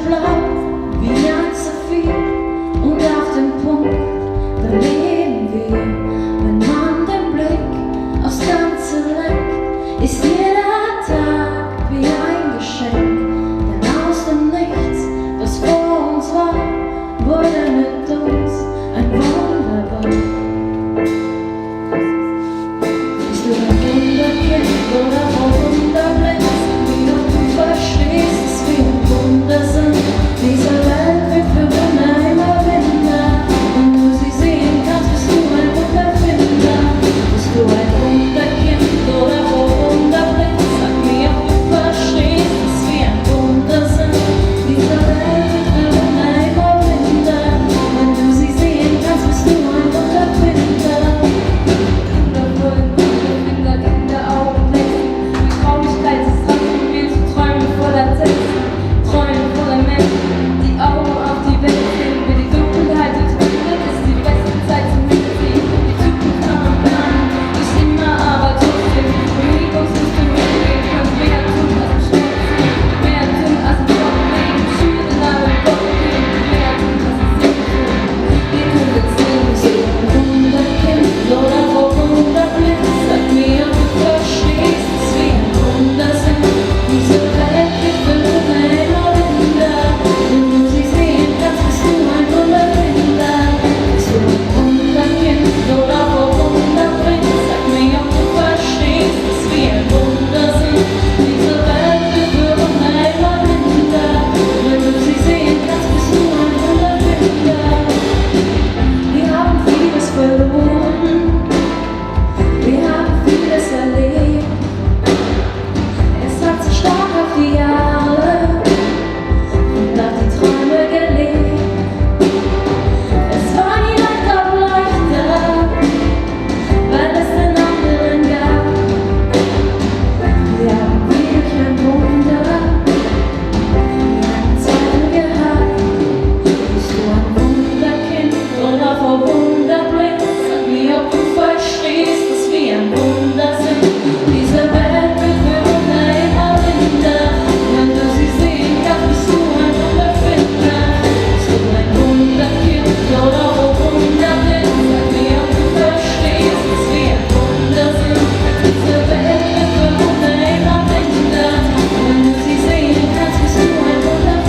blau wie ein Saphir und auf dem Punkt, da leben wir. Wenn man den Blick aufs Ganze lenkt, ist jeder Tag wie ein Geschenk. Denn aus dem Nichts, das vor uns war, wurde mit uns ein Wunderbar. Bist du ein Wunderkind oder Wunderblind? Wie du verstehst es wie ein Wundersinn. Diese Welt wird für immer Wunder. Wenn du sie sehen kannst, bist du ein Wunderfinder. Bist du ein Wunderkind oder Wunderblind? Sag mir, ob du verstehst es wie ein Wundersinn. Diese Welt wird für immer Wunder. Wenn du sie sehen kannst, bist du ein Wunderfinder. Wunderfinder, Kinderaugenblick. Die Traurigkeit ist dran, von mir zu träumen voller Text. Träumen voller Menschen, die Augen auf die Welt sehen. Wie die Dunkelheit entwindet, ist die beste Zeit zum Mitsehen. Die Zukunft kann man planen, nicht immer, aber trotzdem. Beweg uns nicht im Mittelweg, kannst mehr tun als im Schnellziehen. Mehr tun als im Jobwegen. Schüren alle Gott gehen. Mehr tun als im Singen. Wir können jetzt sehen, bist du ein Wunderkind oder Wunderblind? Sag mir, ob du verstehst es wie ein Wundersinn. Diese Welt wird für immer Wunder. Wenn du sie sehen kannst, bist du ein Wunderfinder. Bist du ein Wunderkind oder Wunderblind? Sag mir, ob du verstehst es wie ein Wundersinn. Diese Welt wird für immer Wunder. Wenn du sie sehen kannst, bist du ein Wunderfinder. Wir haben vieles verloren. Wir haben vieles erlebt. Es hat sich stark auf die Jahre und hat die Träume gelebt. Es war nie leichter, weil es den anderen gab. Wir haben wirklich ein Wunder. Wir haben Zweifel gehabt. Bist du ein Wunderkind oder Wunderblind? Sag mir, ob du verstehst es wie ein Wundersinn. Diese Welt wird für immer Wunder. Wenn du sie sehen kannst, bist du ein Wunderfinder. Bist du ein Wunderkind oder Wunderblind? Sag mir, ob du verstehst es wie ein Wundersinn. Diese Welt wird für immer Wunder. Wenn du sie sehen kannst, bist du ein Wunderfinder.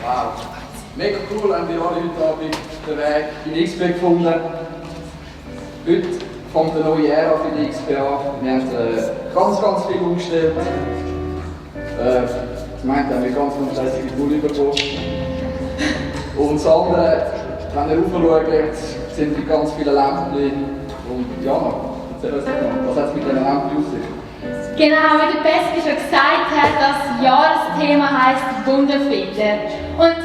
Wow, mega cool, haben wir alle heute Abend den Weg in XP gefunden. Heute fängt eine neue Ära für die XP an. Wir haben ganz viel umgestellt. Zum einen haben wir ganz fleißige Bull bekommen. Und das andere, wenn ihr raufschaut, sind die ganz viele Lämpchen. Und ja, erzähl uns mal, was hat es mit diesen Lämpchen auf sich? Genau, wie der Pesky schon gesagt hat, das Jahresthema heisst Wunderfinder. Und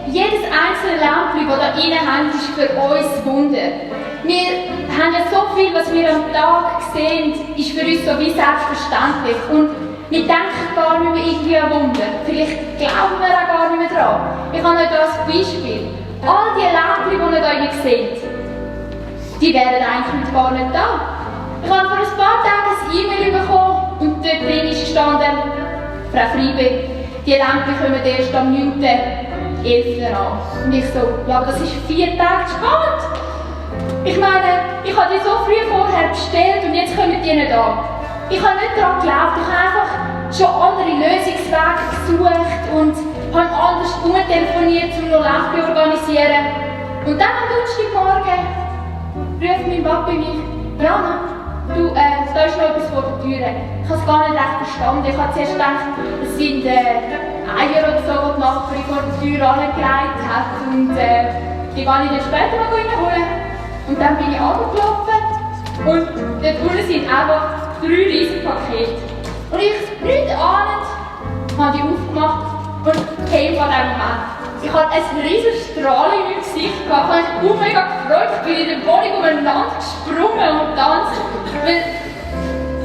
jedes einzelne Lämpchen, das da rein haben, ist für uns Wunder. Wir haben ja so viel, was wir am Tag sehen, ist für uns so wie selbstverständlich. Und wir denken gar nicht mehr irgendwie an Wunder. Vielleicht glauben wir auch gar nicht mehr dran. Ich habe euch da ein Beispiel. All die Lämpchen, die ihr hier seht, die wären eigentlich gar nicht da. Ich habe vor ein paar Tagen ein E-Mail bekommen und dort drin ist gestanden, Frau Freibe, die Lämpchen kommen erst am 9.11. an. Und ich so, ja, aber das ist 4 Tage zu spät. Ich meine, ich habe die so früh vorher bestellt und jetzt kommen die nicht an. Ich habe nicht daran geglaubt, ich habe einfach schon andere Lösungswege gesucht und habe anders umtelefoniert, um noch Lämpchen zu organisieren. Und dann am Donnerstagmorgen ruft mein Papi mich, Jana, du, da ist noch etwas vor der Tür. Ich habe es gar nicht recht verstanden. Ich habe zuerst gedacht, es sind Eier oder so, die die Nachbarin vor der Tür angelegt hat. Und die kann ich dann später noch reinholen. Und dann bin ich runtergelaufen. Und dort unten sind einfach 3 riesige Pakete. Und ich, nichts ahnend, habe die aufgemacht und came von diesem Moment. Ich hatte ein riesiges Strahlen in meinem Gesicht. Ich habe mich mega gefreut. Ich bin in der Wohnung umeinander gesprungen und tanzt. Weil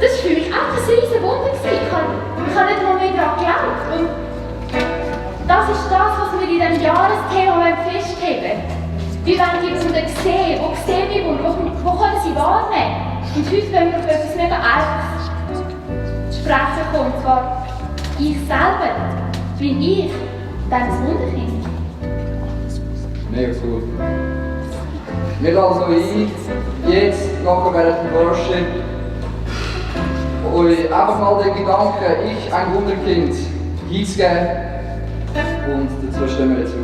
das war für mich auch ein riesiges Wunder. Ich habe nicht mal mehr daran geglaubt. Und das ist das, was wir in diesem Jahresthema festheben. Wir wollen die Wunder sehen. Wo sehen wir Wunder? Wo können sie wahrnehmen? Und heute wollen wir auf etwas mega Einfaches sprechen kommen. Und zwar, ich selber bin ich dann das Wunderkind. Mega cool. Wir lassen euch jetzt, nachher während dem Worship, euch einfach mal den Gedanken, ich ein Wunderkind, hinzugeben. Und dazu stehen wir jetzt auf.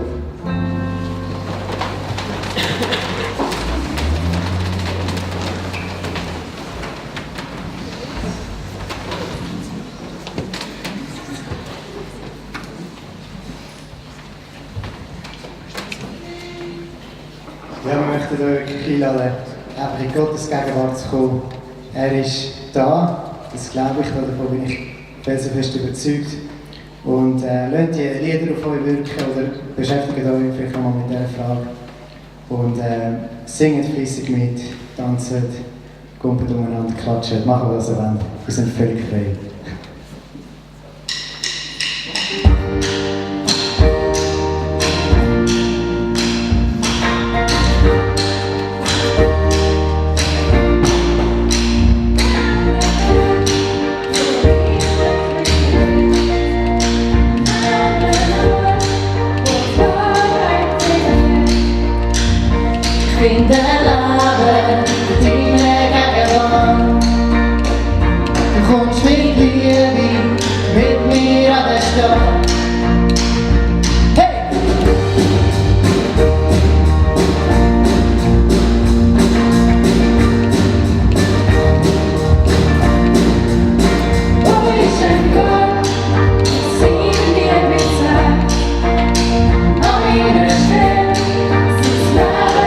Ja, wir möchten euch einladen, einfach in Gottes Gegenwart zu kommen. Er ist da, das glaube ich, davon bin ich felsenfest überzeugt. Und lasst die Lieder auf euch wirken oder beschäftigt euch vielleicht nochmal mit dieser Frage. Und singt fleissig mit, tanzt, kumpelt umeinander, klatscht, macht was ihr wollt. Wir sind völlig frei. In der Lage, die mir gegenwart. Du kommst mit Liebe, mit mir an der Stadt. Hey! Wo ist ein Gott, sie dir bezahlt? An meiner Stelle, sie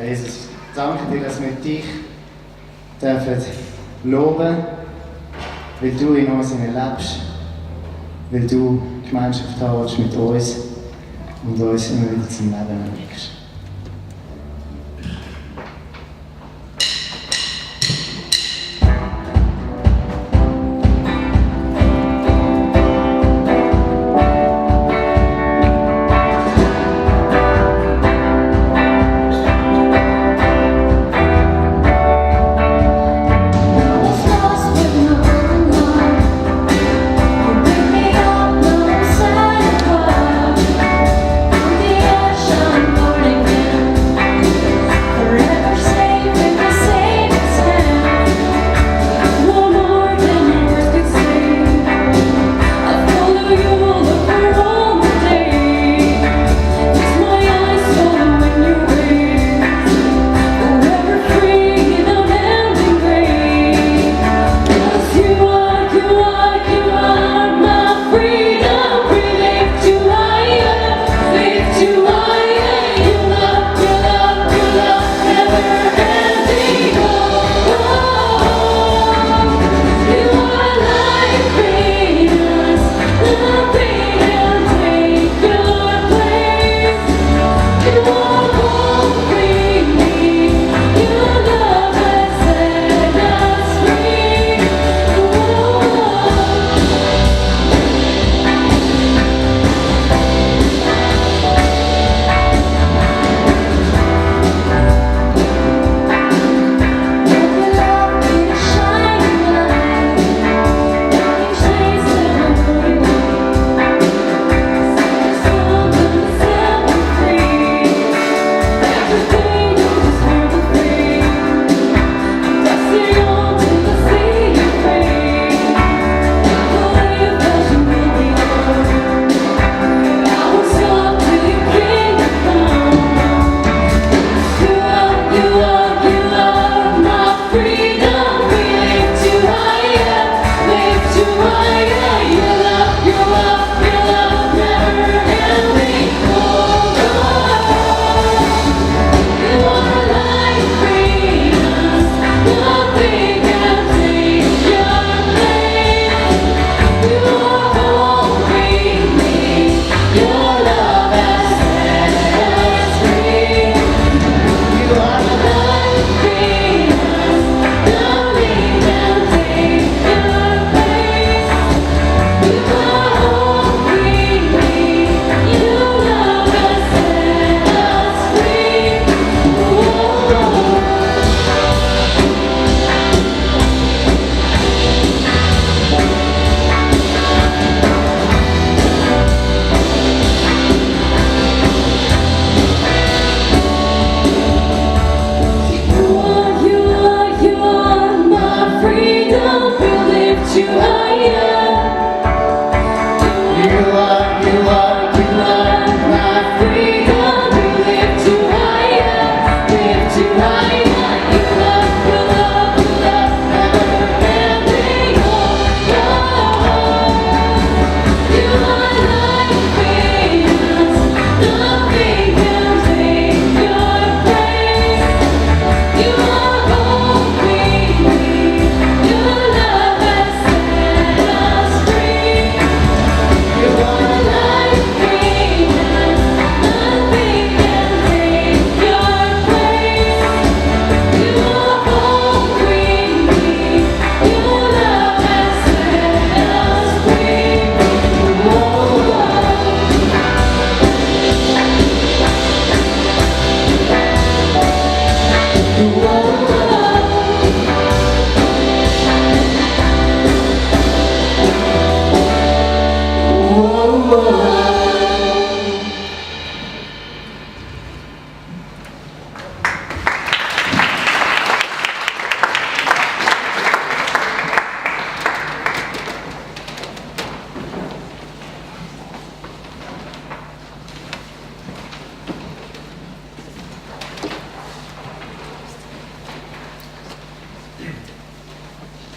Ja, Jesus, danke dir, dass wir dich dürfen loben, weil du in uns lebst, weil du Gemeinschaft haben willst mit uns und uns immer wieder zum Leben erweckst.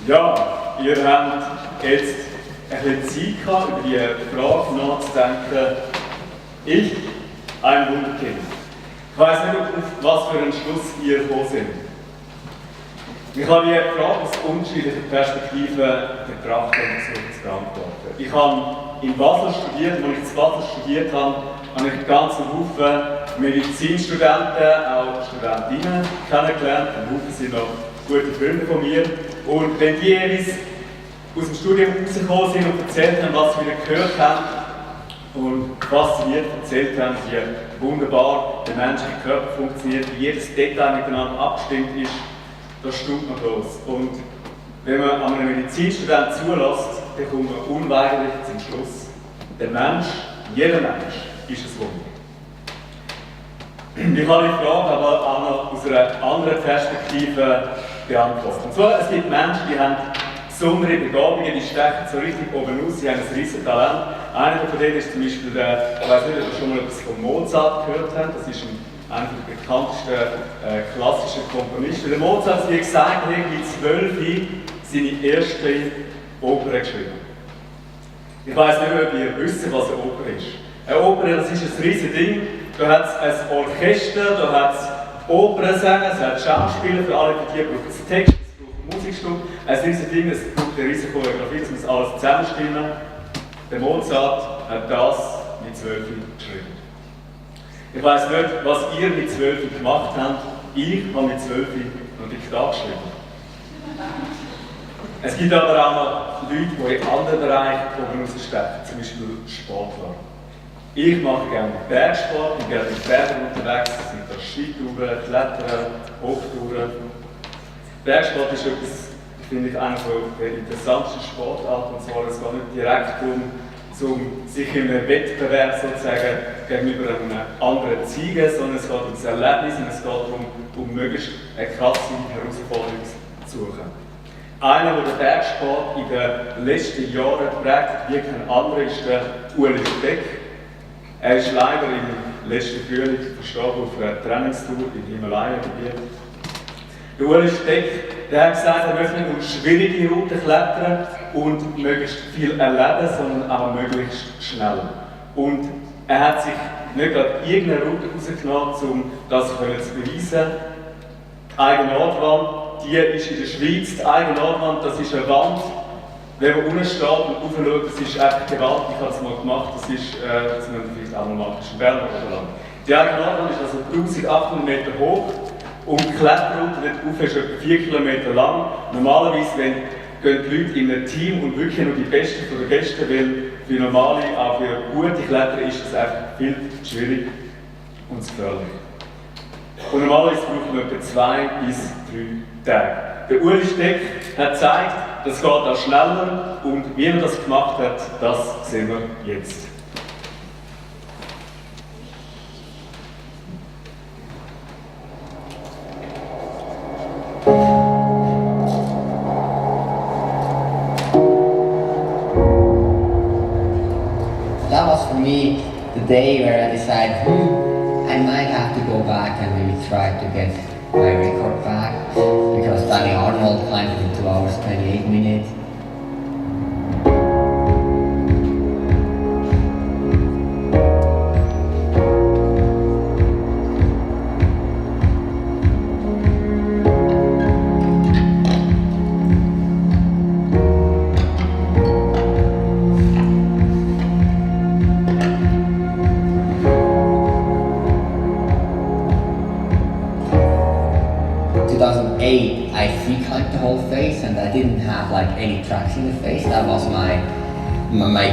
Ja, ihr habt jetzt ein bisschen Zeit gehabt, über die Frage nachzudenken, ist ein Wunderkind. Ich weiss nicht, auf was für einen Schluss ihr gekommen seid. Ich habe die Frage aus unterschiedlichen Perspektiven betrachtet und versucht zu beantworten. Ich habe in Basel studiert, als ich in Basel studiert habe, habe ich ganz einen Haufen Medizinstudenten, auch Studentinnen kennengelernt. Ein Haufen sind noch gute Freunde von mir. Und wenn die jeweils aus dem Studium rausgekommen sind und erzählt haben, was sie wieder gehört haben und fasziniert erzählt haben, wie wunderbar der menschliche Körper funktioniert, wie jedes Detail miteinander abgestimmt ist, das staunt man los. Und wenn man an einem Medizinstudent zulässt, dann kommt man unweigerlich zum Schluss. Der Mensch, jeder Mensch, ist ein Wunder. Ich habe die Frage aber auch noch aus einer anderen Perspektive beantworten. Und zwar, es gibt Menschen, die haben besondere Begabungen, die stechen so richtig oben aus, sie haben ein riesiges Talent. Einer von denen ist zum Beispiel ich weiß nicht, ob ihr schon mal etwas von Mozart gehört habt, das ist einer der bekanntesten klassischen Komponisten. Der Mozart, wie gesagt, hat mit 12 seine erste Oper geschrieben. Ich weiss nicht, ob ihr wisst, was eine Oper ist. Eine Oper, das ist ein riesiges Ding. Da hat es ein Orchester, da hat es Opernsänger, es hat Schauspieler, für alle die braucht es Text, es braucht Musikstück. Ein riesiges Ding, es braucht eine riesige Choreografie, das muss alles zusammenstimmen. Der Mozart hat das mit 12 geschrieben. Ich weiss nicht, was ihr mit 12 gemacht habt. Ich habe mit 12 noch Diktat geschrieben. Es gibt aber auch noch Leute, die in anderen Bereichen oben rausstechen, zum Beispiel Sportler. Ich mache gerne Bergsport, ich bin gerne mit Bergen unterwegs, sind da Skitouren, Klettern, Hochtouren. Bergsport ist etwas, finde ich, einer der interessantesten Sportarten. Und zwar, es geht nicht direkt darum, sich in einem Wettbewerb sozusagen gegenüber einem anderen zu zeigen, sondern es geht um das Erlebnis und es geht darum, möglichst eine krasse Herausforderung zu suchen. Einer, der den Bergsport in den letzten Jahren prägt, wie kein anderer, ist der Ueli Steck. Er ist leider im letzten Frühling verstorben auf einer Trainingstour im Himalayengebiet. Der Ueli Steck, der hat gesagt, er möchte nicht nur schwierige Routen klettern und möglichst viel erleben, sondern auch möglichst schnell. Und er hat sich nicht gerade irgendeine Route rausgenommen, um das zu beweisen. Die Eigernordwand, die ist in der Schweiz. Die Eigernordwand, das ist eine Wand, wenn man unten steht und raufschaut, das ist einfach gewaltig. Ich habe es mal gemacht, das müssen wir vielleicht auch mal machen, das ist ein Berner oder lang. Die Eigernordwand ist also 1800 Meter hoch und die Kletterroute dort rauf ist etwa 4 Kilometer lang. Normalerweise gehen die Leute in einem Team und wirklich nur die Besten von den Besten, weil für normale, auch für gute Kletterer ist das einfach viel zu schwierig und zu gefährlich. Und normalerweise braucht man etwa 2 bis 3 Tage. Der Ueli Steck hat gezeigt, das geht auch schneller und wie er das gemacht hat, das sehen wir jetzt. That was for me the day where I decided, I might have to go back and maybe try to get my record back, because Danny Arnold climbed it in 2 hours 28 minutes. I free climbed the whole face and I didn't have like any tracks in the face. That was my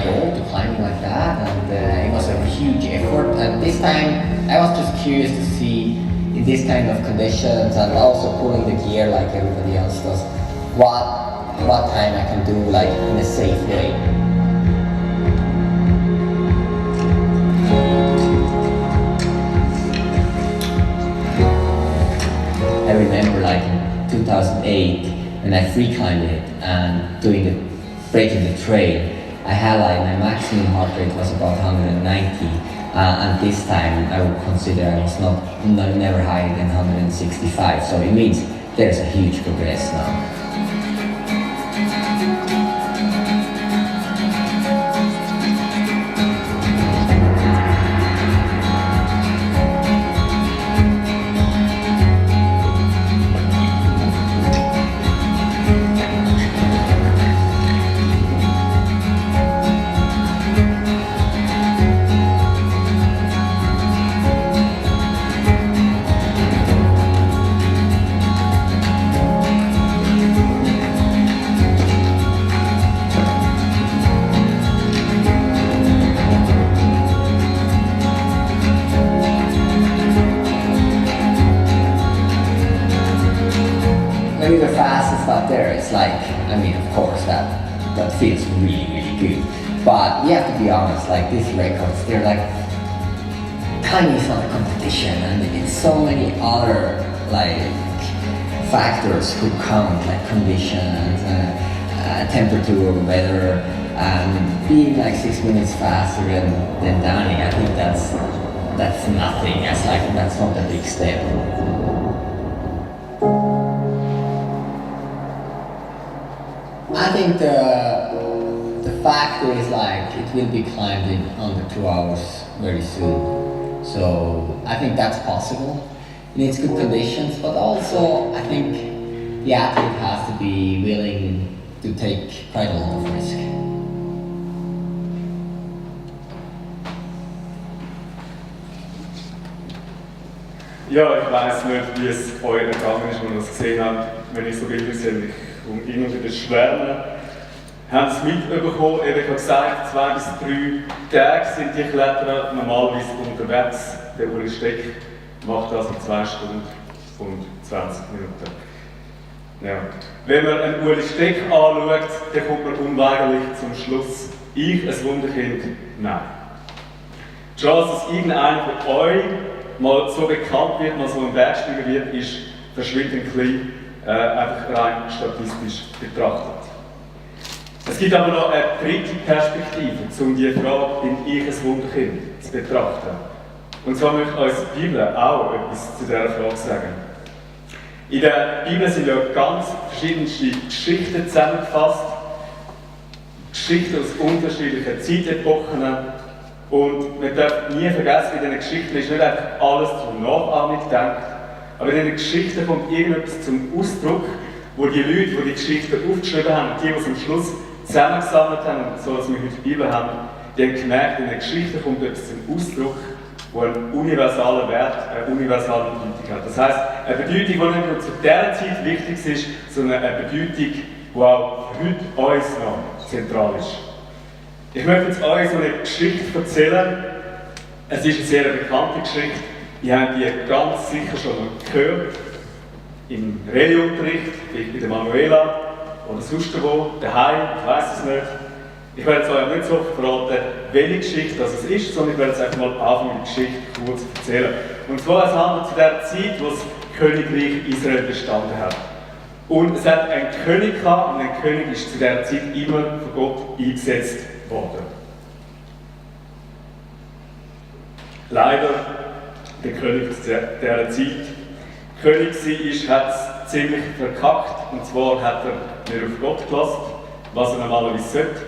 goal, to climb like that, and it was a huge effort. And this time I was just curious to see in this kind of conditions and also pulling the gear like everybody else does, what time I can do like in a safe way. I remember like 2008 when I free climbed it and breaking the trail. I had like my maximum heart rate was about 190, and this time I would consider I was never higher than 165. So it means there's a huge progress now. maybe the fastest out there. It's like, I mean, of course, that feels really, really good. But you have to be honest, like these records, they're like, time is not a competition, and it's so many other like factors who count, like conditions, temperature, weather, and being like 6 minutes faster than Danny. I think that's nothing. It's like that's not a big step. I think the fact is like it will be climbed in under 2 hours very soon. So I think that's possible. It needs good conditions, but also I think the athlete has to be willing to take quite a lot of risk. Ja, ich weiss nicht, wie es euch ergangen ist, wenn ihr es gesehen habt, wenn ich so Bilder sehe. Ich komme immer wieder schwärmen. Haben Sie es mitbekommen? Ich habe gesagt, 2 bis 3 Tage sind die Kletterer normalerweise unterwegs. Der Ueli Steck macht das in 2 Stunden und 20 Minuten. Ja. Wenn man einen Ueli Steck anschaut, dann kommt man unweigerlich zum Schluss, ich ein Wunderkind? Nein. Die Chance, dass irgendeiner von euch mal so bekannt wird, mal so ein Bergsteiger wird, ist verschwindend klein, einfach rein statistisch betrachtet. Es gibt aber noch eine dritte Perspektive, um die Frage, bin ich ein Wunderkind, zu betrachten. Und zwar möchte uns die Bibel auch etwas zu dieser Frage sagen. In der Bibel sind ja ganz verschiedenste Geschichten zusammengefasst, Geschichten aus unterschiedlichen Zeitepochen. Und man darf nie vergessen, in diesen Geschichten ist nicht einfach alles zum Nachahmen gedacht, aber in diesen Geschichten kommt irgendetwas zum Ausdruck, wo die Leute, die die Geschichten aufgeschrieben haben, die es am Schluss zusammengesammelt haben, und so als wir heute die Bibel haben, die haben gemerkt, in den Geschichten kommt etwas zum Ausdruck, wo einen universalen Wert, eine universale Bedeutung hat. Das heisst, eine Bedeutung, die nicht nur zu dieser Zeit wichtig ist, sondern eine Bedeutung, die auch für heute uns noch zentral ist. Ich möchte jetzt euch so eine Geschichte erzählen. Es ist eine sehr bekannte Geschichte. Ihr habt die ganz sicher schon mal gehört. Im Rallye-Unterricht, vielleicht bei der Manuela oder sonst wo, daheim, ich weiss es nicht. Ich werde jetzt euch nicht so verraten, welche Geschichte das ist, sondern ich werde jetzt einfach mal anfangen, die Geschichte kurz zu erzählen. Und zwar, es handelt zu der Zeit, wo das Königreich Israel bestanden hat. Und es hat einen König gehabt, und ein König ist zu dieser Zeit immer von Gott eingesetzt worden. Leider, der König dieser Zeit, König war, hat es ziemlich verkackt. Und zwar hat er nicht auf Gott gelassen, was er normalerweise sollte.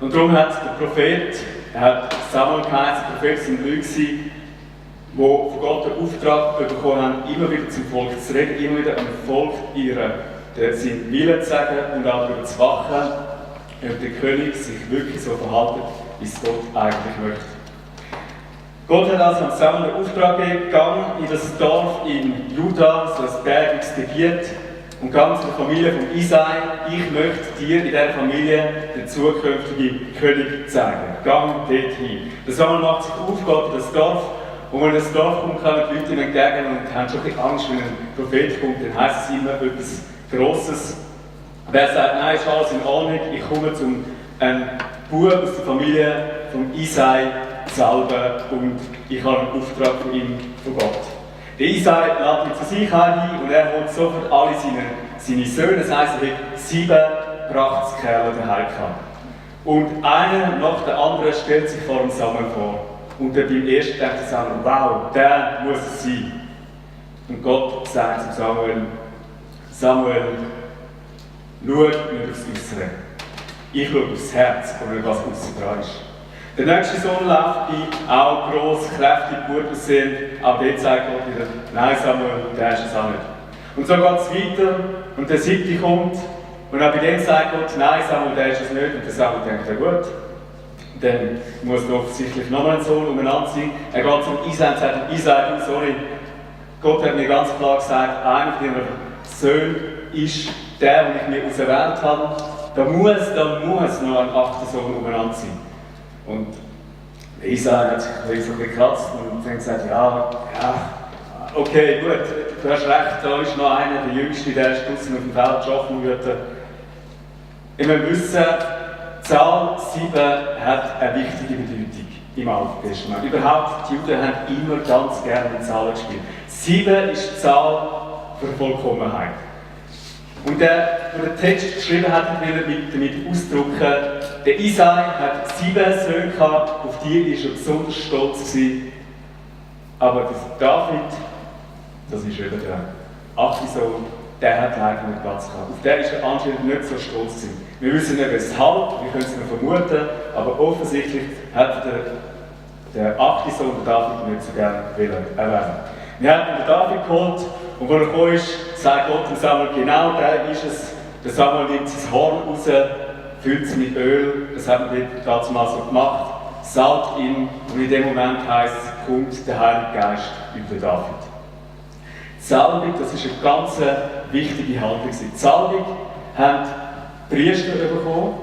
Und darum hat der Prophet, er hat Samuel geheißen, der Prophet sind Leute, die von Gott den Auftrag bekommen haben, immer wieder zum Volk zu reden, immer wieder dem Volk seinen Willen zu sagen und auch darüber zu wachen, ob der König sich wirklich so verhalten, wie es Gott eigentlich möchte. Gott hat also an Samuel den Auftrag gegeben, in das Dorf in Juda, so ein bergiges Gebiet, und ganz der Familie von Isai, ich möchte dir in dieser Familie den zukünftigen König zeigen. Gang dorthin. Der Samuel macht sich auf, geht in das Dorf, und wenn er in das Dorf kommt, kommen die Leute ihm entgegen und haben schon ein bisschen Angst, wenn ein Prophet kommt, dann heisst es immer etwas Grosses. Wer sagt, nein, ist alles in Ordnung, ich komme zum Bub aus der Familie von Isai zu salben und ich habe einen Auftrag von ihm, von Gott. Der Isai lädt ihn zu sich ein und er holt sofort alle seine Söhne, das heisst, er hat 7 Prachtskerle daheim gehabt. Und einer nach der anderen stellt sich vor dem Samuel vor. Und dann beim ersten denkt der Samuel, wow, der muss es sein. Und Gott sagt zu Samuel, Samuel, schau nicht aufs Äußere. Ich schaue aufs Herz, und nicht was aussen dran ist. Der nächste Sohn läuft bei, auch gross, kräftig, gut aussehend. Auch dort sagt Gott wieder, nein Samuel, der ist es auch nicht. Und so geht es weiter und der 7. kommt und auch bei dem sagt Gott, nein Samuel, der ist es nicht. Und der Samuel denkt, ja gut, dann muss da offensichtlich noch ein Sohn umeinander sein. Er geht zum Isai und sagt, Isai, du, sorry, Gott hat mir ganz klar gesagt, einer von deinen Söhnen ist der, den ich mir auserwählt habe. Da muss noch ein 8. Sohn umeinander sein. Und Isai hat sich so gekratzt und dann gesagt, ja, Okay, gut, du hast recht, da ist noch einer, der Jüngste, der ist draußen auf dem Feld schaffen würde. Ich muss wissen, die Zahl 7 hat eine wichtige Bedeutung im Alten Testament. Überhaupt, die Juden haben immer ganz gerne mit Zahlen gespielt. 7 ist die Zahl für Vollkommenheit. Und der den Text geschrieben hat, will damit ausdrücken, der Isai hat 7 Söhne gehabt, auf die war er besonders stolz gewesen. Aber der David, das ist eben der 8. Sohn, der hat leider nicht Platz gehabt. Auf den ist er anscheinend nicht so stolz gewesen. Wir wissen nicht weshalb, wir können es nur vermuten, aber offensichtlich hat der 8. Sohn, der David, nicht so gerne erwähnen. Wir haben den David geholt und als er gekommen ist, sagt Gott dem Samuel, genau der ist es. Der Samuel nimmt sein Horn raus, füllt es mit Öl, das hat man damals mal so gemacht, salbt ihn und in dem Moment heisst es, kommt der Heilige Geist über den David. Die Salbung, das ist eine ganz wichtige Handlung. Die Salbung haben Priester bekommen,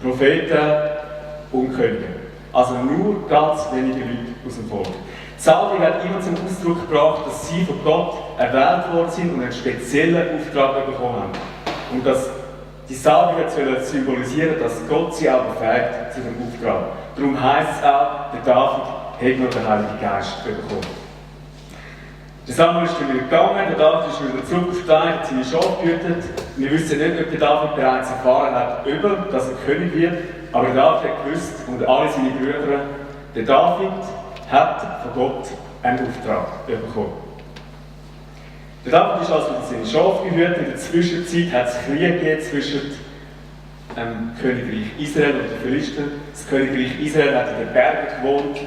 Propheten und Könige. Also nur ganz wenige Leute aus dem Volk. Die Salbung hat immer zum Ausdruck gebracht, dass sie von Gott erwählt worden sind und einen speziellen Auftrag bekommen haben. Und dass die Salbung soll symbolisieren, dass Gott sie auch befähigt zu dem Auftrag. Darum heisst es auch, der David hat noch den Heiligen Geist bekommen. Der Samuel ist dann wieder gegangen, der David ist wieder zurück auf die Weide, hat seine Schafe gehütet. Wir wissen nicht, ob der David bereits erfahren hat, dass er König wird, aber der David hat gewusst, und alle seine Brüder, der David hat von Gott einen Auftrag bekommen. Der David ist also seine Schafe gehütet. In der Zwischenzeit hat es Krieg gegeben zwischen dem Königreich Israel und den Philistern. Das Königreich Israel hat in den Bergen gewohnt.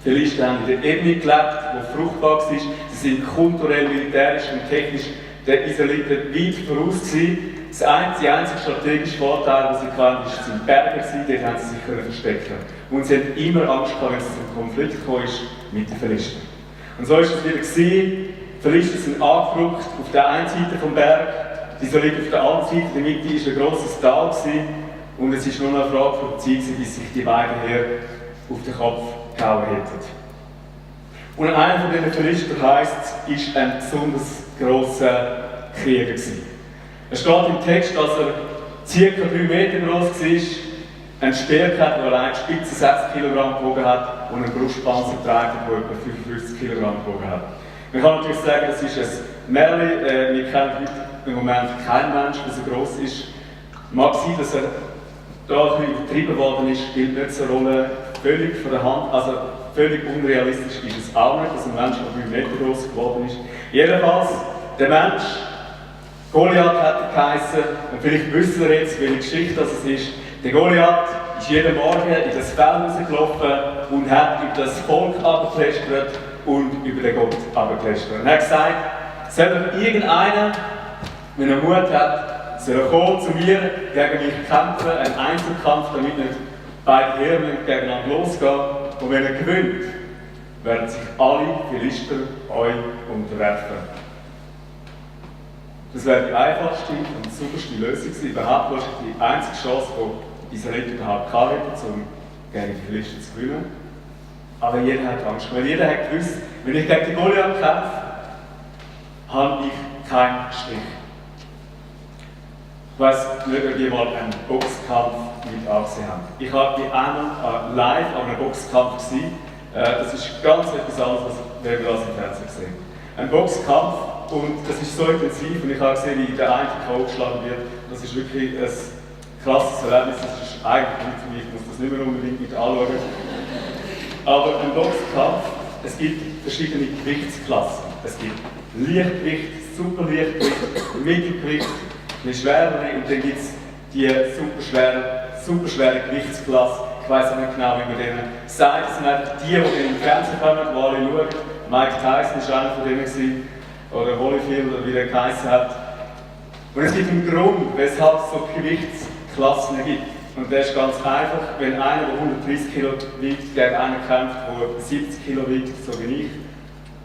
Die Philister haben in der Ebene gelebt, die fruchtbar war. Sie sind kulturell, militärisch und technisch den Israeliten weit voraus gewesen. Die einzige strategische Vorteil, den sie hatten, war die Berge. Dort haben sie sich verstecken. Und sie hatten immer Angst gehabt, wenn es zum Konflikt gekommen ist mit den Philistern. Und so war es wieder gewesen. Die Philister sind angerückt auf der einen Seite des Berges, die Israeliten auf der anderen Seite. In der Mitte war ein grosses Tal. Und es war nur noch eine Frage von der Zeit, bis sich die beiden hier auf den Kopf gehauen hätten. Und einer von diesen Philistern heisst, ist ein besonders grosser Krieger gewesen. Es steht im Text, dass er ca. 3 Meter groß war, einen Speer hatte, der allein Spitze 6 Kilogramm gewogen hat und einen Brustpanzer trägt, der etwa 55 Kilogramm gewogen hat. Man kann natürlich sagen, das ist ein Märchen. Wir kennen heute im Moment keinen Menschen, der so gross ist. Mag sein, dass er da ein bisschen übertrieben worden ist, spielt nicht so eine Rolle. Völlig von der Hand, also völlig unrealistisch ist es auch nicht, dass ein Mensch, der 3 Meter groß geworden ist. Jedenfalls, der Mensch, Goliath hat er geheissen, und vielleicht wisst ihr jetzt, welche Geschichte das ist. Der Goliath ist jeden Morgen in das Feld rausgelaufen und hat über das Volk abgeklästert und über den Gott abgeklästert. Und er hat gesagt, soll irgendeiner, wenn er Mut hat, soll er kommen zu mir, gegen mich kämpfen, einen Einzelkampf, damit nicht beide Heere gegeneinander losgehen. Und wenn er gewinnt, werden sich alle Philister euch unterwerfen. Das wäre die einfachste und sauberste Lösung gewesen. Überhaupt war die einzige Chance, die Israeliten überhaupt hatten, um gegen die Philister zu gewinnen. Aber jeder hat Angst. Weil jeder hat gewusst, wenn ich gegen den Goliath kämpfe, habe ich keinen Stich. Ich weiss nicht, ob ihr mal einen Boxkampf mit angesehen habt. Ich war einmal live an einem Boxkampf gewesen. Das ist ganz etwas anderes, als wenn wir das im Fernsehen sehen. Ein Boxkampf, und das ist so intensiv, und ich habe gesehen, wie der eine K.O. geschlagen wird. Das ist wirklich ein krasses Erlebnis. Das ist eigentlich nicht für mich, ich muss das nicht mehr unbedingt mit anschauen. Aber ein Boxkampf, es gibt verschiedene Gewichtsklassen. Es gibt Leichtgewicht, Superleichtgewicht, Mittelgewicht, eine schwerere, und dann gibt es die superschwere Gewichtsklasse. Ich weiss auch nicht genau, wie man denen sagt. Das sind einfach die im Fernsehen kommen, die alle schauen. Mike Tyson war einer von denen gewesen, oder Holyfield, oder wie der geheißen hat. Und es gibt einen Grund, weshalb es so Gewichtsklassen gibt. Und der ist ganz einfach, wenn einer, der 130 Kilo wiegt, gegen einen kämpft, der etwa 70 Kilo wiegt, so wie ich,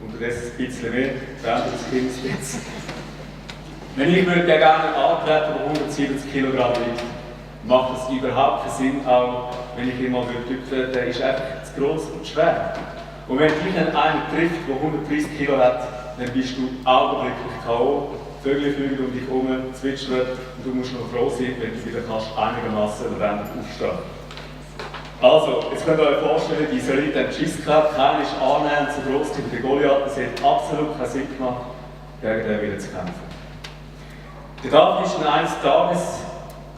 unterdessen ein bisschen mehr, verändert das Kind jetzt. Wenn ich gegen einen antreten, der 170 Kilogramm wiegt, macht das überhaupt keinen Sinn, auch wenn ich ihn mal tüpfe, der ist einfach zu gross und schwer. Und wenn dich dann einer trifft, der 130 Kilo hat, dann bist du augenblicklich K.O., Vögel fliegen um dich herum, zwitschern und du musst noch froh sein, wenn du wieder kannst einigermaßen lebendig aufstehen. Also, jetzt könnt ihr euch vorstellen, die Israeliten haben Schiss gehabt, keiner ist annähernd so groß wie der Goliath, es hat absolut keinen Sinn gemacht, gegen den wieder zu kämpfen. Der David ist dann eines Tages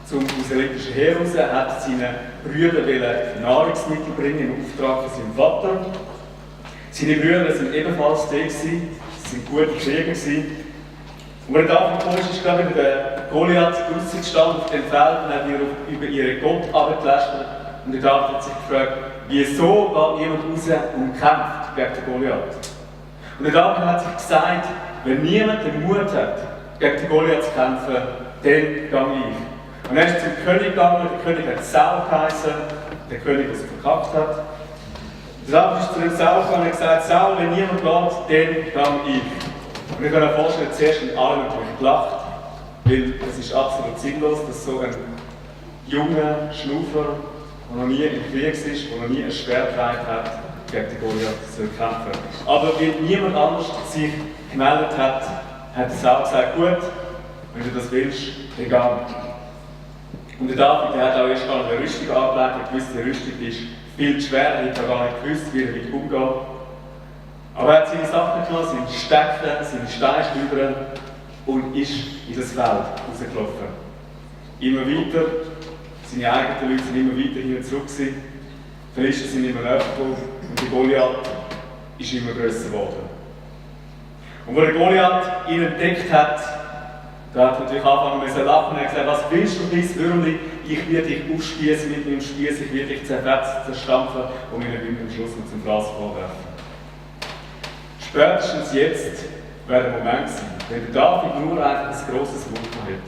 zum israelitischen Heer raus, hat seinen Brüdern Nahrungsmittel bringen im Auftrag von seinem Vater. Seine Brüder waren ebenfalls da, sie waren gute Krieger. Und als David kam, ist gerade wieder der Goliath draussen gestanden auf dem Feld und hat über ihren Gott abgelästert. Und der David hat sich gefragt, wieso geht niemand raus und kämpft gegen den Goliath? Und der David hat sich gesagt, wenn niemand den Mut hat, gegen den Goliath zu kämpfen, dann gehe ich. Und er ist zum König gegangen, der König hat Saul geheißen, der König, der es verkackt hat. Der David ist zu dem Saul gegangen und hat gesagt, Saul, wenn niemand geht, dann gehe ich. Und ich kann mir vorstellen, zuerst haben alle natürlich gelacht, weil es ist absolut sinnlos, dass so ein junger Schnaufer, der noch nie im Krieg ist, der noch nie ein Schwert getragen hat, gegen den Goliath zu kämpfen. Aber weil niemand anders sich gemeldet hat, hat Saul gesagt, gut, wenn du das willst, dann geh. Und der David hat auch erst eine Rüstung angelegt, er gewusst, die Rüstung ist viel zu schwer, er hat gar nicht gewusst, wie er damit umgeht. Aber er hat seine Sachen genommen, seine Stecken, seine Steinstüber und ist in das Feld rausgelaufen. Immer weiter, seine eigenen Leute sind immer weiter hin und zurück gewesen. Die Philister sind immer näher gekommen und der Goliath ist immer grösser geworden. Und als der Goliath ihn entdeckt hat, da hat er natürlich angefangen zu lachen und hat gesagt, was willst du dies, Würmli? Ich werde dich aufspießen mit meinem Spieß, ich werde dich zerfetzen, zerstampfen und mir am Schluss noch zum Glas vorwerfen. Spätestens jetzt wäre der Moment gewesen, wenn der David nur einfach ein grosses Wunder hätte,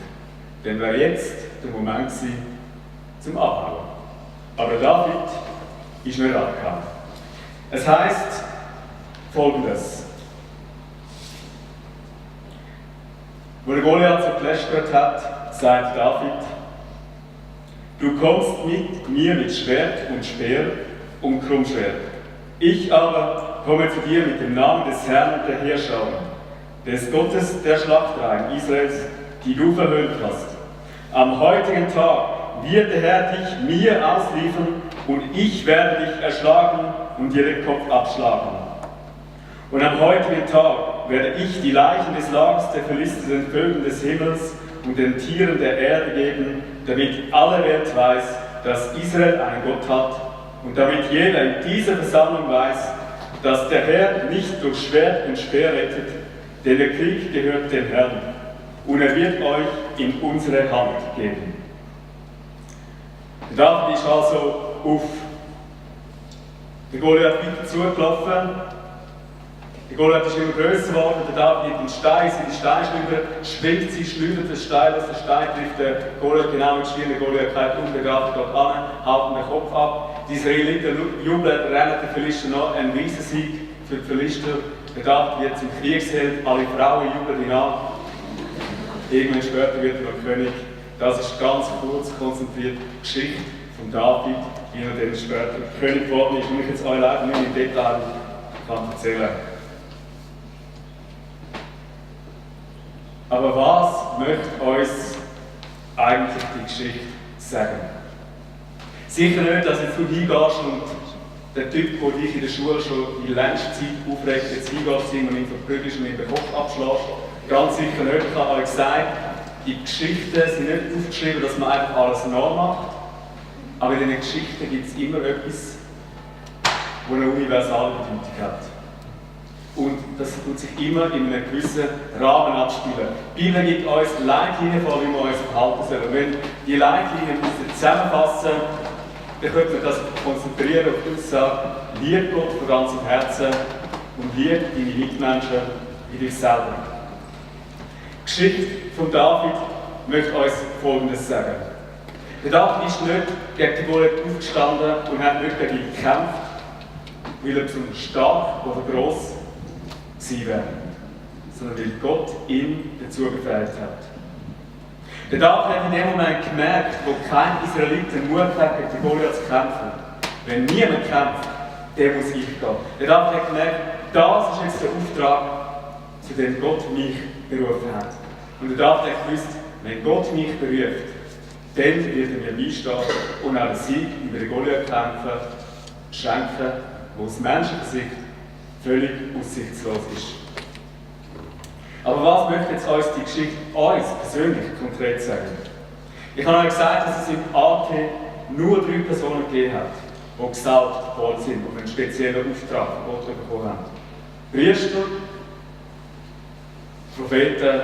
dann wäre jetzt der Moment gewesen, zum Abhauen. Aber David ist nicht abgehauen. Es heisst Folgendes. Wo der Goliath so gelästert hat, sagt David, du kommst mit mir mit Schwert und Speer und Krummschwert. Ich aber komme zu dir mit dem Namen des Herrn der Heerscharen, des Gottes der Schlachtreihen Israels, die du verhöhnt hast. Am heutigen Tag wird der Herr dich mir ausliefern und ich werde dich erschlagen und dir den Kopf abschlagen. Und am heutigen Tag werde ich die Leichen des Lagers der Philister den Vögeln des Himmels und den Tieren der Erde geben, damit alle Welt weiß, dass Israel einen Gott hat und damit jeder in dieser Versammlung weiß, dass der Herr nicht durch Schwert und Speer rettet, denn der Krieg gehört dem Herrn und er wird euch in unsere Hand geben. David ist also auf den Goliath weiter zugelaufen. Der Goliath ist immer grösser geworden, der David nimmt den Stein, seine Steinschleuder, schwingt sie, schleudert den Stein, dass der Stein trifft den Goliath genau in die Stirn, der Goliath kehrt um, der David geht an, halten den Kopf ab. Die Israeliten jubeln, rennen den Philister noch, ein Riesensieg für die Philister. Der David wird zum Kriegsheld, alle Frauen jubeln ihn an. Irgendwann später wird er noch König. Das ist ganz kurz konzentriert die Geschichte von David, wie er dann später König geworden ist, und ich jetzt euch leider nicht im Detail kann erzählen. Aber was möchte uns eigentlich die Geschichte sagen? Sicher nicht, dass jetzt du hingehst und der Typ, der dich in der Schule schon die längste Zeit aufregt, jetzt hingehst und ihn verprügelst und ihn den Kopf abschlägst. Ganz sicher nicht. Ich habe euch gesagt, die Geschichten sind nicht aufgeschrieben, dass man einfach alles nachmacht. Aber in diesen Geschichten gibt es immer etwas, das eine universale Bedeutung hat. Und das tut sich immer in einem gewissen Rahmen abspielen. Die Bibel gibt uns Leitlinien vor, wie wir uns verhalten sollen. Wenn die Leitlinien zusammenfassen, dann könnte man das konzentrieren auf die Aussage, lieb Gott von ganzem Herzen und lieb deine Mitmenschen wie dich selber. Die Geschichte von David möchte uns Folgendes sagen. Der David ist nicht gegen die Goliath aufgestanden und hat nicht gegen ihn gekämpft, weil er besonders stark oder gross sein wäre, sondern weil Gott ihn dazu befähigt hat. Der David hat in dem Moment gemerkt, wo kein Israelit den Mut hat, gegen die Goliath zu kämpfen. Wenn niemand kämpft, der muss ich gehen. Der David hat gemerkt, das ist jetzt der Auftrag, zu dem Gott mich berufen hat. Und der David hat gewusst, wenn Gott mich beruft, dann wird er mir beistehen und auch den Sieg über den Goliath schenken, wo aus menschlicher Sicht völlig aussichtslos ist. Aber was möchte jetzt uns die Geschichte uns persönlich konkret sagen? Ich habe euch gesagt, dass es im AT nur 3 Personen gegeben hat, die gesalbt worden sind und einen speziellen Auftrag von Gott bekommen haben. Priester, Propheten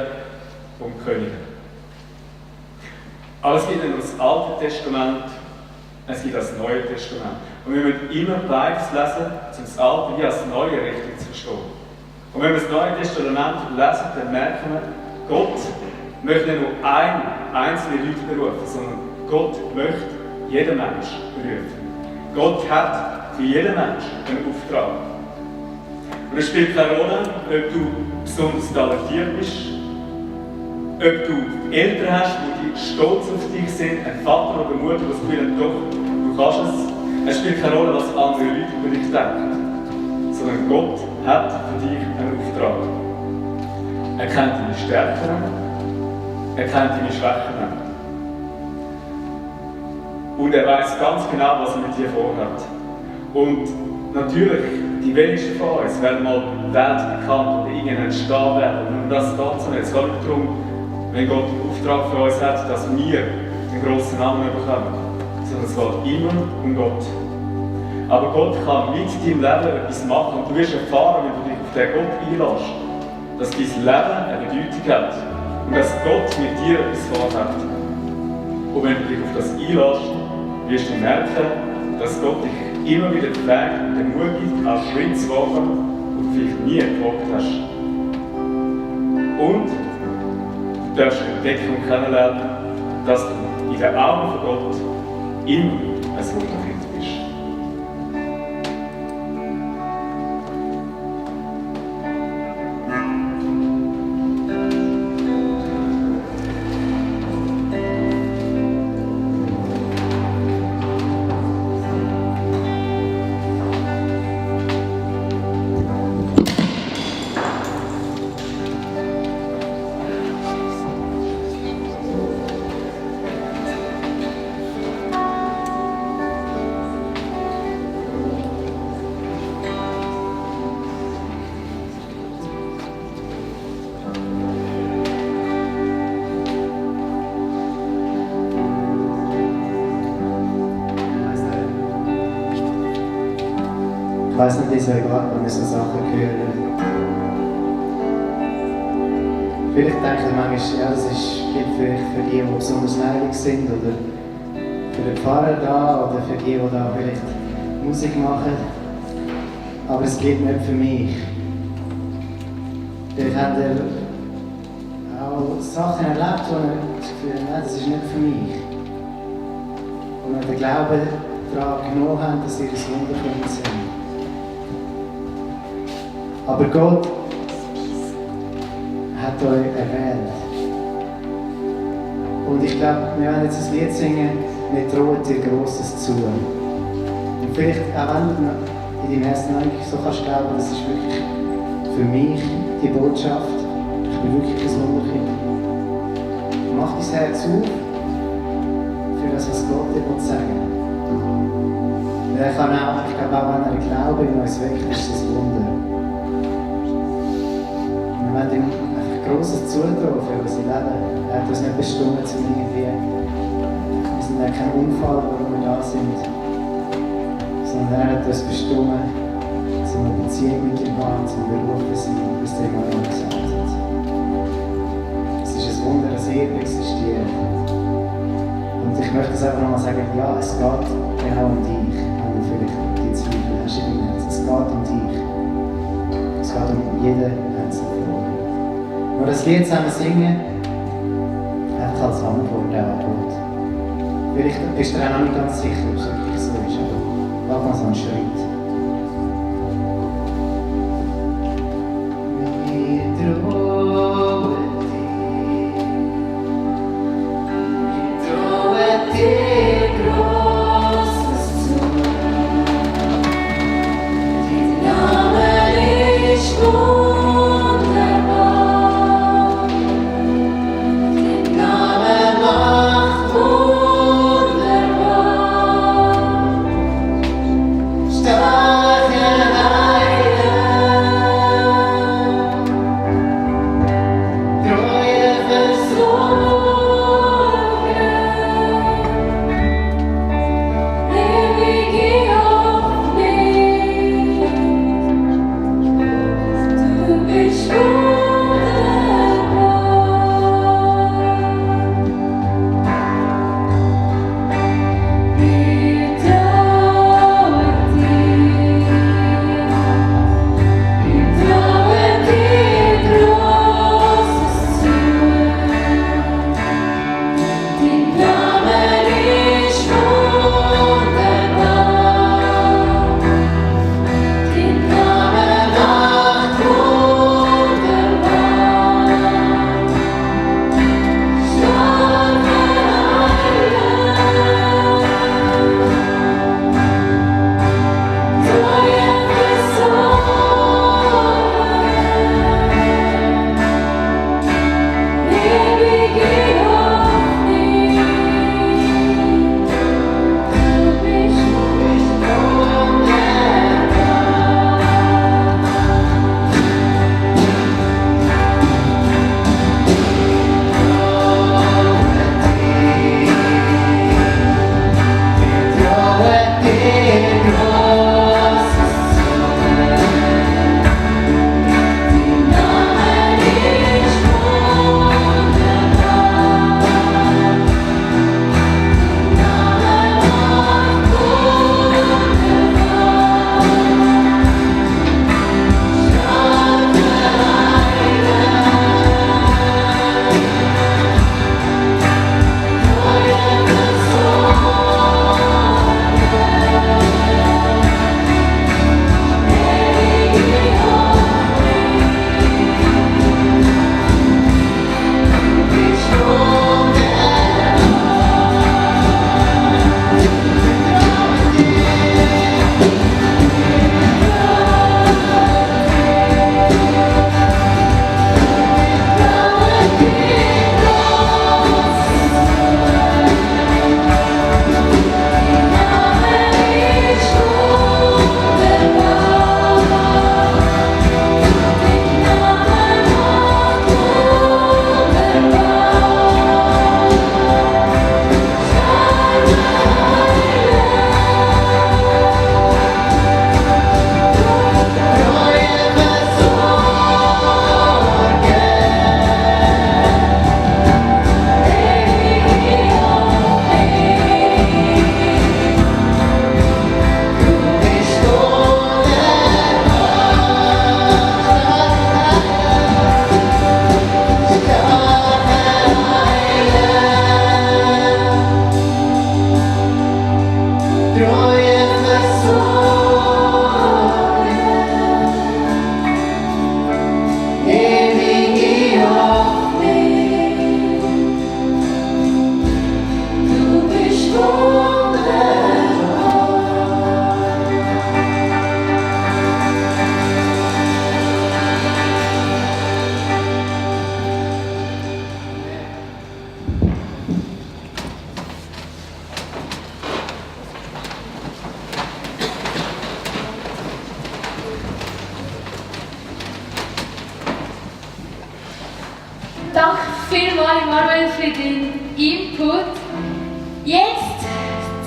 und Könige. Aber es gibt nicht nur das Alte Testament, es gibt das Neue Testament. Und wir müssen immer beides lesen, um das Alte wie das Neue richtig zu verstehen. Und wenn wir das Neue Testament lesen, dann merken wir, Gott möchte nicht nur einzelne Leute berufen, sondern Gott möchte jeden Mensch berufen. Gott hat für jeden Menschen einen Auftrag. Und es spielt keine Rolle, ob du besonders talentiert bist, ob du Eltern hast, die stolz auf dich sind, ein Vater oder Mutter, die das Gefühl haben, doch, du kannst es. Es spielt keine Rolle, was andere Leute über dich denken, sondern Gott hat für dich einen Auftrag. Er kennt deine Stärken, er kennt deine Schwächen. Und er weiß ganz genau, was er mit dir vorhat. Und natürlich, die wenigsten von uns werden mal weltbekannt oder irgendeinen Star werden. Und das geht so nicht. Es geht nicht darum, wenn Gott einen Auftrag für uns hat, dass wir einen grossen Namen bekommen. Sondern es geht immer um Gott. Aber Gott kann mit deinem Leben etwas machen. Und du wirst erfahren, wenn du dich auf den Gott einlässt, dass dein Leben eine Bedeutung hat. Und dass Gott mit dir etwas vorhat. Und wenn du dich auf das einlässt, wirst du merken, dass Gott dich immer wieder fragt und den Mut gibt, einen Schritt zu wagen, den du vielleicht nie gewagt hast. Und du darfst entdecken und kennenlernen, dass du in den Augen von Gott immer ein Wunderkind bist. Ich weiss nicht, wie es euch geht, wenn wir so Sachen hören. Vielleicht denke ich manchmal, ja, das gilt vielleicht für die, die besonders heilig sind, oder für den Pfarrer da, oder für die da vielleicht Musik machen. Aber es gilt nicht für mich. Vielleicht habt ihr auch Sachen erlebt, wo ihr das Gefühl habt, nein, das ist nicht für mich. Und wenn ihr den Glauben daran genommen habt, dass ihr ein Wunderkind seid. Aber Gott hat euch erwählt. Und ich glaube, wir werden jetzt ein Lied singen, wir trauen dir Grosses zu. Und vielleicht, auch wenn du in deinem Herzen eigentlich so kannst glauben, das ist wirklich für mich die Botschaft, ich bin wirklich ein Wunderkind. Mach dein Herz auf für das, was Gott dir sagen will. Er kann auch, ich glaube auch, wenn er Glaube in uns weckt, ist das Wunder. Wir wollen ihm einfach Grosses zutrauen für unser Leben. Er hat uns nicht bestimmt, um irgendwie. Wir sind ja kein Unfall, warum wir da sind. Sondern er hat uns bestimmt, um eine Beziehung mit ihm haben, zum Berufen sein, was der Mann gesagt hat. Es ist ein Wunder, dass er existiert. Und ich möchte es einfach nochmal sagen, ja, es geht genau um dich. Wenn du vielleicht die Zweifel hast in deinem Herzen. Es geht um dich. Es geht um jeden Einzelnen. Wenn wir das Lied zusammen singen, einfach als Antwort auch Gott. Vielleicht bist du dir auch noch nicht ganz sicher, ob es wirklich so ist, aber wag mal so einen Schritt. Wir trauen dir Grosses zu. Danke vielmals, Manuel, für den Input. Jetzt,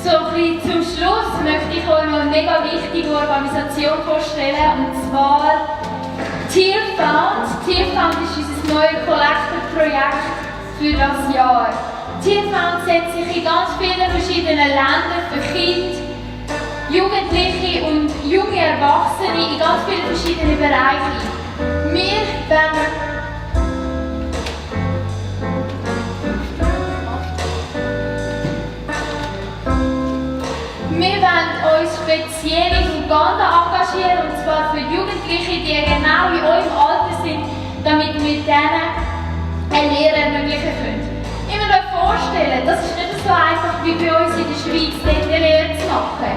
so ein bisschen zum Schluss, möchte ich euch noch eine mega wichtige Organisation vorstellen, und zwar Tierfound. Tierfound ist unser neues Kollekte-Projekt für das Jahr. Tierfound setzt sich in ganz vielen verschiedenen Ländern für Kinder, Jugendliche und junge Erwachsene in ganz vielen verschiedenen Bereichen ein. Wir wollen uns speziell in Uganda engagieren, und zwar für Jugendliche, die genau in eurem Alter sind, damit wir mit denen eine Lehre ermöglichen können. Ich muss mir vorstellen, das ist nicht so einfach wie bei uns in der Schweiz, dort eine Lehre zu machen.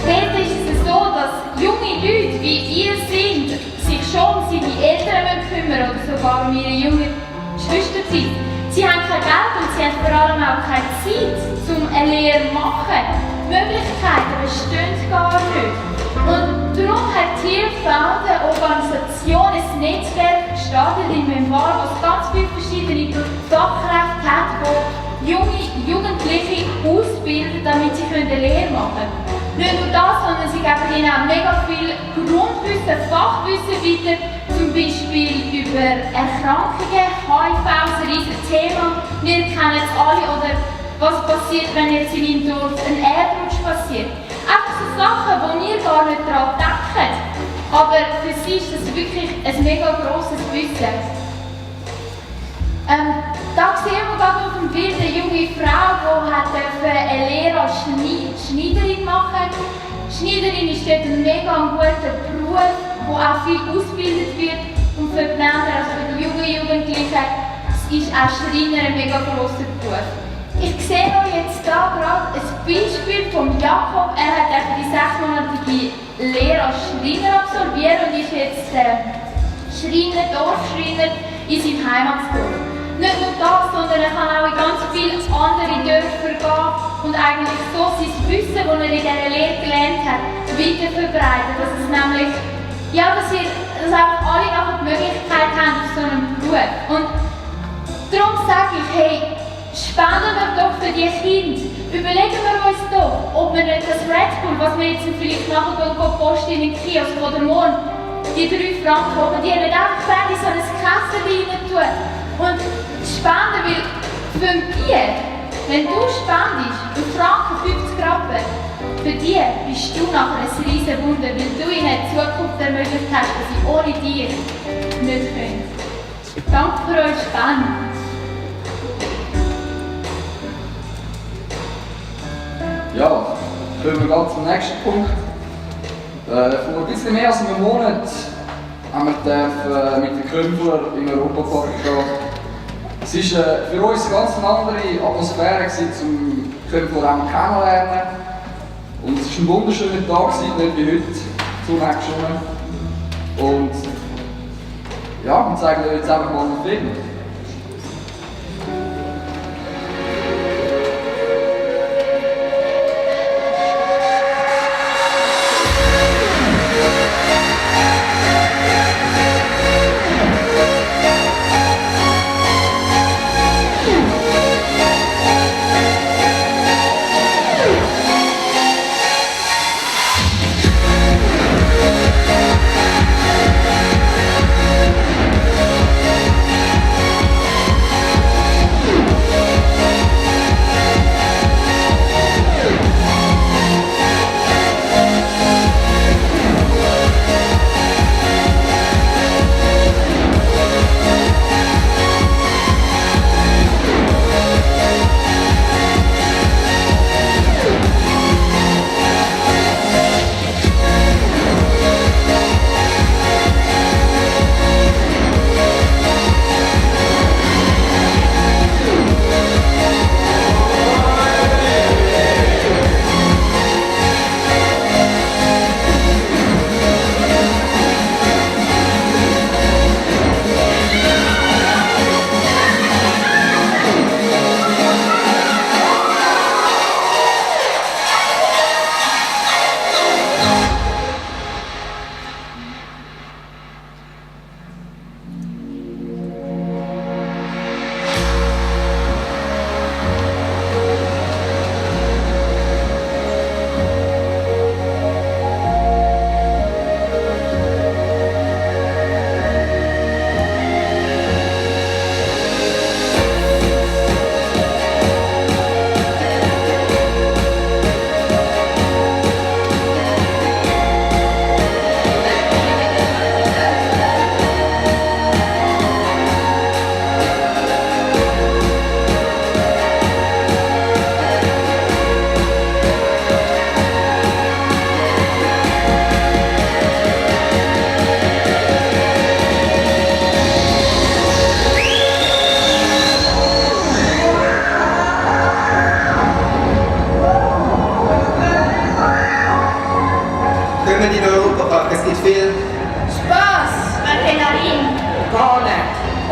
Dort ist es so, dass junge Leute wie ihr sind, sich schon um seine Eltern kümmern oder sogar um ihre jungen Geschwister sind. Sie haben kein Geld und sie haben vor allem auch keine Zeit, um eine Lehre zu machen. Die Möglichkeiten bestehen gar nicht. Und darum hat Tierfound eine Organisation, ein Netzwerk gestartet in Memoir, das ganz viele verschiedene Fachkräfte hat, die junge Jugendliche ausbilden, damit sie eine Lehre machen können. Nicht nur das, sondern sie geben ihnen auch mega viel Grundwissen, Fachwissen weiter, zum Beispiel über Erkrankungen. HIV ist ein riesiges Thema. Wir kennen es alle. Oder was passiert, wenn jetzt in einem Dorf ein Erdrutsch passiert. Einfach so Sachen, die wir gar nicht daran denken. Aber für sie ist das wirklich ein mega grosses Wissen. Da sehen wir gerade auf dem Bild eine junge Frau, die eine Lehre als Schneiderin machen durfte. Schneiderin ist dort ein mega guter Beruf, wo auch viel ausgebildet wird. Und für die Männer, also für die jungen Jugendlichen, ist auch Schreiner ein mega grosser Beruf. Ich sehe euch jetzt hier gerade ein Beispiel von Jakob. Er hat die 6-monatige Lehre als Schreiner absolviert und ist jetzt Schreiner, Dorfschreiner in seinem Heimatdorf. Nicht nur das, sondern er kann auch in ganz viele andere Dörfer gehen und eigentlich so sein Wissen, das er in dieser Lehre gelernt hat, weiter verbreiten. Dass es nämlich, ja, dass einfach alle nachher die Möglichkeit haben auf so einem Beruf. Und darum sage ich, hey, spenden wir doch für die Kinder. Überlegen wir uns doch, ob wir nicht das Red Bull, was wir jetzt vielleicht nachher posten in den Kiosk oder morgen, die 3 Franken, ob wir die nicht einfach in so ein Kästchen rein tun. Und spenden, weil für die, wenn du spendest, einen Franken 50 Rappen, für die bist du nachher ein riesen Wunder, weil du ihnen eine Zukunft ermöglicht hast, die sie ohne dich nicht können. Danke für eure Spende. Ja, kommen wir gleich zum nächsten Punkt. Vor ein bisschen mehr als einem Monat haben wir mit den Künflern im Europapark gehen. Es war für uns eine ganz andere Atmosphäre, um Künfler auch kennenzulernen. Und es war ein wunderschöner Tag, nicht wie heute, die Sonne hat geschonen. Und ja, wir zeigen euch jetzt einfach mal einen Film.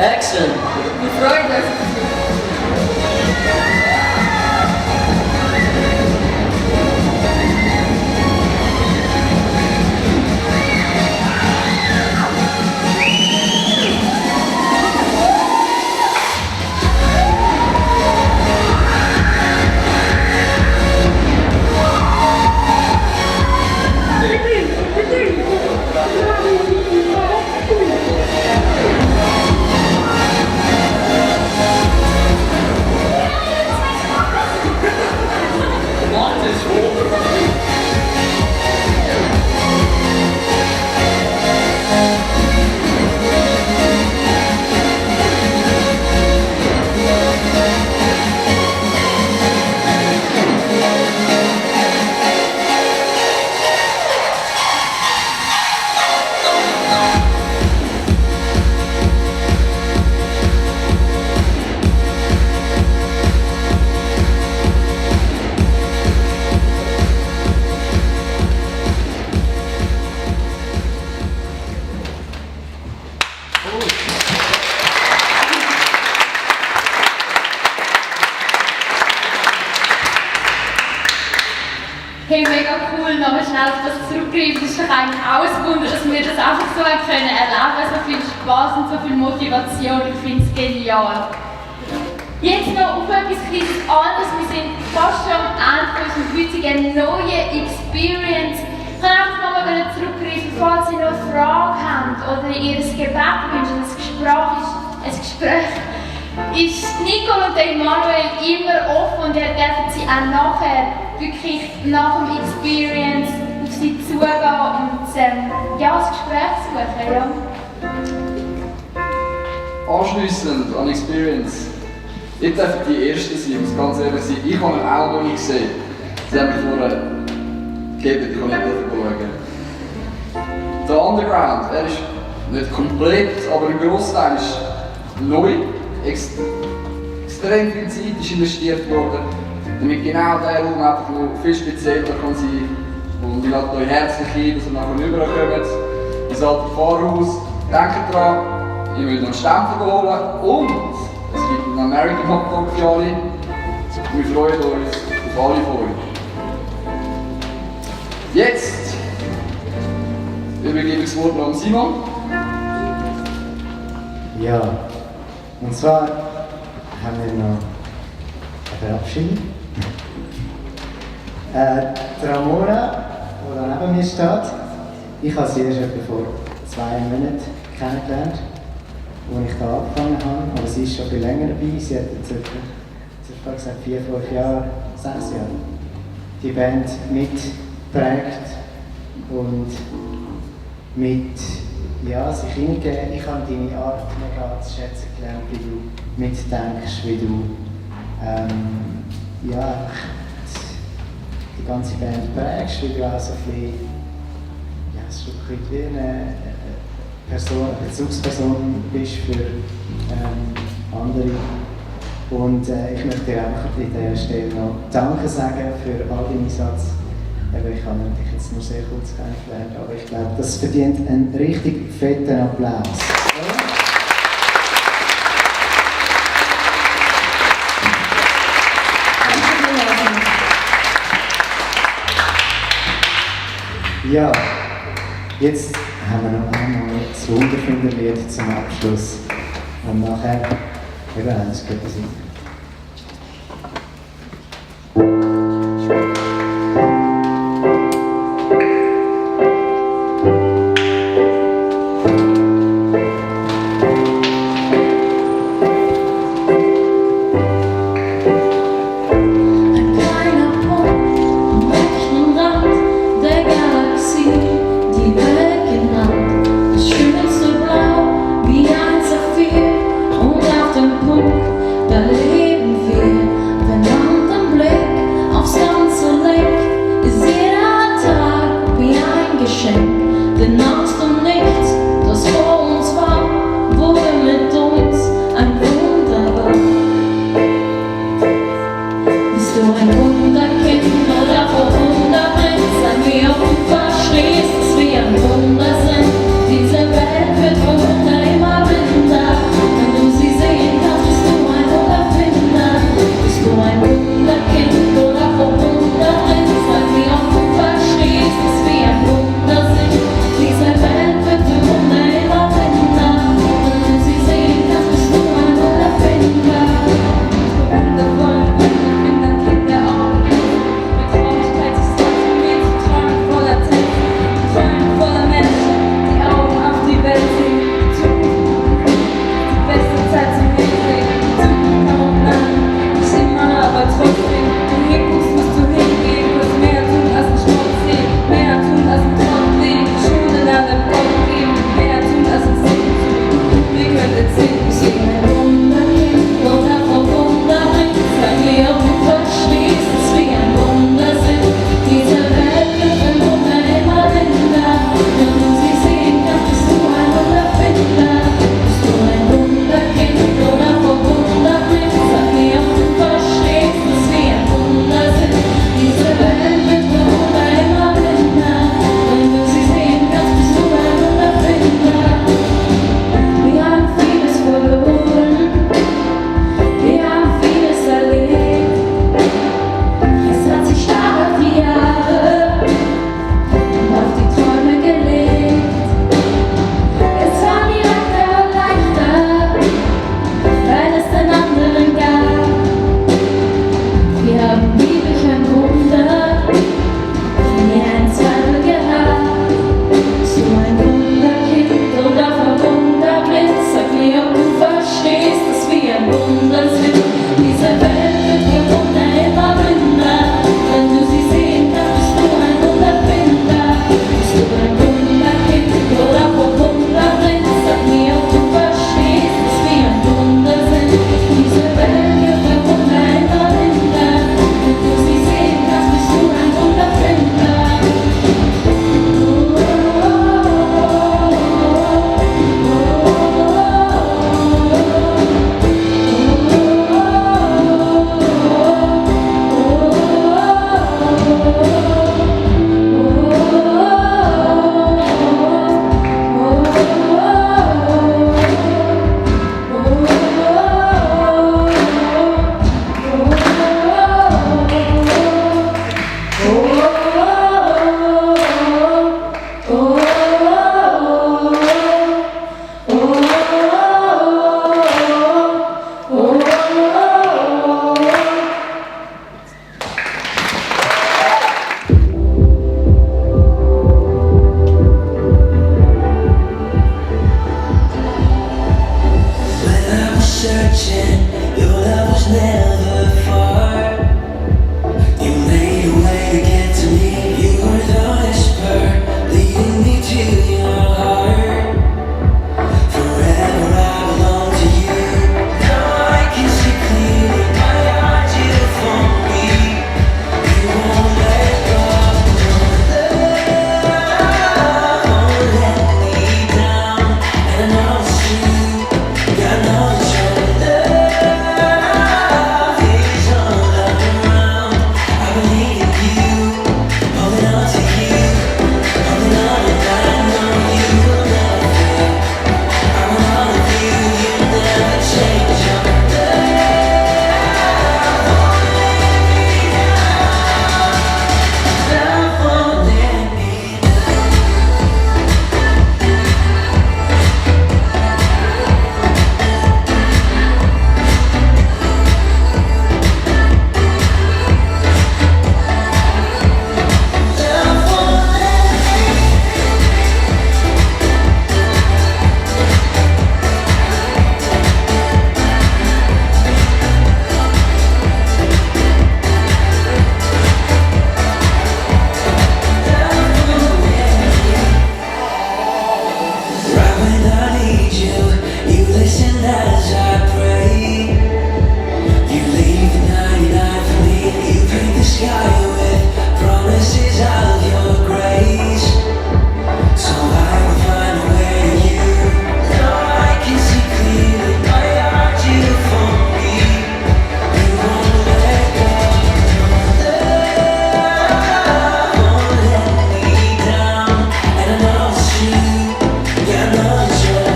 Excellent. Wir freuen uns. Hey, mega cool, nochmal schnell auf das zurückgreifen. Das ist doch eigentlich auch ein Wunder, dass wir das einfach so haben können erleben. So viel Spaß und so viel Motivation. Ich finde es genial. Jetzt noch auf etwas kleines anderes. Wir sind fast schon am Ende von unserem heutigen neuen Xperience. Ich kann einfach nochmal zurückgreifen, falls ihr noch Fragen habt oder ihr ein Gebet wünscht, ein Gespräch. Ist Nicole und Emanuel immer offen und ihr dürft sie auch nachher wirklich nach dem Xperience auf sie zugehen und ja, das Gespräch suchen. Ja. Anschliessend an Xperience. Ich darf die Erste sein, muss ganz ehrlich sein. Ich habe ihn auch noch nicht gesehen. Sie haben mich vorher gegeben, ich kann nicht schauen. Der Underground, er ist nicht komplett, aber ein Grossteil ist neu. Extrem viel Zeit ist investiert worden, damit genau dieser Raum einfach noch viel spezieller kann sein kann. Und ich lade euch herzlich ein, dass ihr nachher rüberkommt ins alte Pfarrhaus. Denkt daran, ihr müsst einen Stempel holen und es gibt einen American Hot Dog für alle. Wir freuen uns auf alle von euch. Jetzt übergebe ich das Wort noch an Simon. Ja, und zwar haben wir noch eine Verabschiedung. Die Ramona, die da neben mir steht, ich habe sie erst etwa vor 2 Monaten kennengelernt, als ich hier angefangen habe, aber sie ist schon viel länger dabei. Sie hat jetzt etwa gesagt, 4, 5 Jahre, 6 Jahre die Band mitgeprägt und mit sich hingegeben. Ich habe deine Art mega zu schätzen gelernt, wie du mitdenkst, wie du die ganze Band prägst, wie du auch so ein Stück weit wie eine Bezugsperson bist für andere. Und ich möchte dir einfach an dieser Stelle noch Danke sagen für all deinen Einsatz. Ich habe dich jetzt nur sehr kurz kennengelernt, aber ich glaube, das verdient einen richtig fetten Applaus. Ja, jetzt haben wir noch einmal das Wunderfinder-Lied zum Abschluss. Und nachher eben eins geht es weiter. Da searching, your love was never far. You made a way to get to me, you were the whisper, leading me to your heart. Forever I belong to you, now I can see clearly my heart you for me. You won't let go, love won't let me down, and I know it's true, yeah, I know it's true. Love is all around, I believe in you, holding on to you, holding on, and I know you will never fail. I want all of you, you never change your love won't let me down. Love won't let me right when I need you, you listen as I pray. You leave the 99 for me, you paint the sky with promises of your grace. So I will find a way to you. Now I can see clearly my heart you for me. You won't let go. Love won't let me down, and I know it's true. Yeah, I know it's true.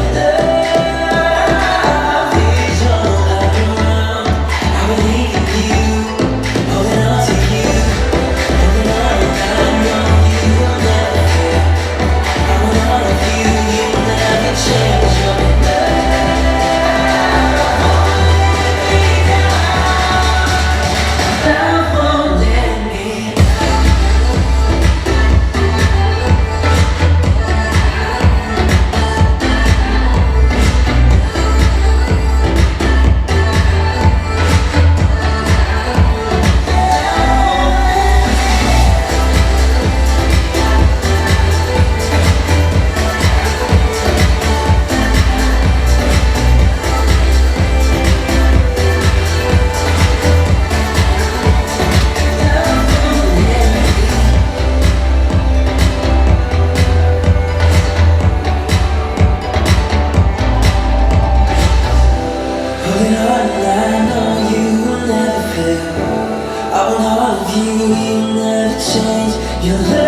Love is all around. I believe in you, holding on to you, holding on, and I know you will never fail. I want all of you, you never change your love. Love won't let me holding on, and I know you will never fail. I want all of you, you never change your love.